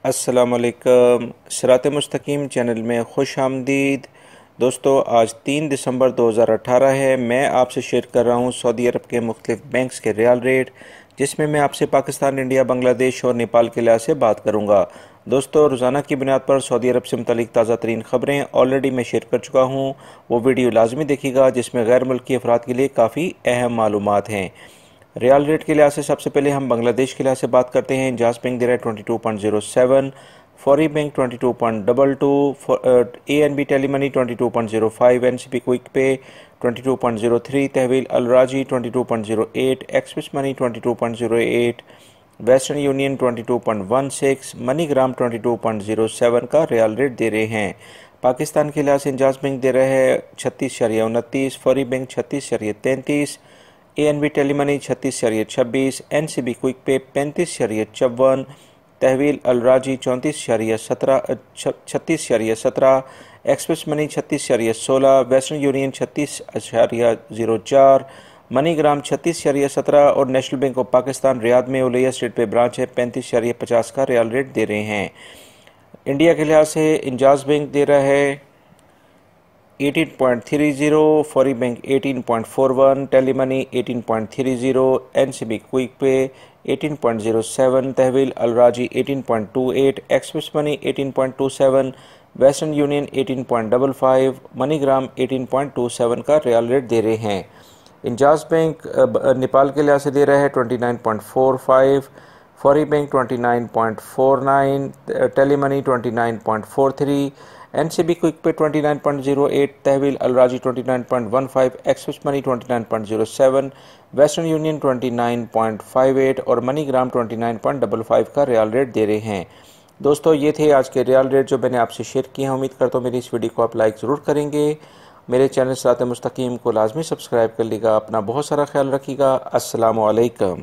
अस्सलामुअलैकुम। सिरात मुस्तकीम चैनल में खुश आमदीद। दोस्तों, आज 3 दिसंबर 2018 है। मैं आपसे शेयर कर रहा हूँ सऊदी अरब के मुख्तलिफ बैंक्स के रियाल रेट, जिसमें मैं आपसे पाकिस्तान, इंडिया, बांग्लादेश और नेपाल के लिहाज से बात करूँगा। दोस्तों, रोज़ाना की बुनियाद पर सऊदी अरब से मुतालिक ताज़ा तरीन ख़बरें ऑलरेडी मैं शेयर कर चुका हूँ। वो वीडियो लाजमी देखिएगा, जिसमें गैर मुल्की अफराद के लिए काफ़ी अहम मालूमात हैं। रियाल रेट के लिहाज से सबसे पहले हम बांग्लादेश के लिहाज से बात करते हैं। इंजाज बैंक दे रहा है 22.07, फौरी bank 22.22, ANB Telemoney 22.05, NCB quick पे 22.03, तहवील अल राजी 22.08, express money 22.08, western union 22.16, MoneyGram 22.07 का रियाल रेट दे रहे हैं। पाकिस्तान के लिहाज से इंजाज बैंक दे रहा है 36.29, फौरी bank 36.33, ANB Telemoney 36.26, NCB quick पे 35.54, तहवील अल राजी 36.17, express money 36.16, western union 36.04, MoneyGram 36.17 और national bank of Pakistan Riyadh में उलैया स्ट्रीट पे ब्रांच है 35.50 का रियाल रेट दे रहे हैं। इंडिया के लिहाज से इंजाज बैंक दे रहा है 18.30, फौरी बैंक 18.41, टेलीमनी 18.30, NCB क्विक पे 18.07, तहवील अल राजी 18.28, express money 18.27, western union 18.55, MoneyGram 18.27 का रियाल रेट दे रहे हैं। इंजाज बैंक नेपाल के लिहाज से दे रहा है 29.45, फौरी बैंक 29.49, टेलीमनी 29.43, NCB क्विक पे 29.08, तहवील अल राजी 29.15, एक्सप्रेस मनी 29.07, वेस्टर्न यूनियन 29.58 और मनीग्राम 29.55 का रियाल रेट दे रहे हैं। दोस्तों, ये थे आज के रियाल रेट जो मैंने आपसे शेयर किए हैं। उम्मीद करता हूँ मेरी इस वीडियो को आप लाइक ज़रूर करेंगे। मेरे चैनल सिरात मुस्तकीम को लाजमी सब्सक्राइब कर लीजिएगा। अपना बहुत सारा ख्याल रखिएगा। अस्सलामु अलैकुम।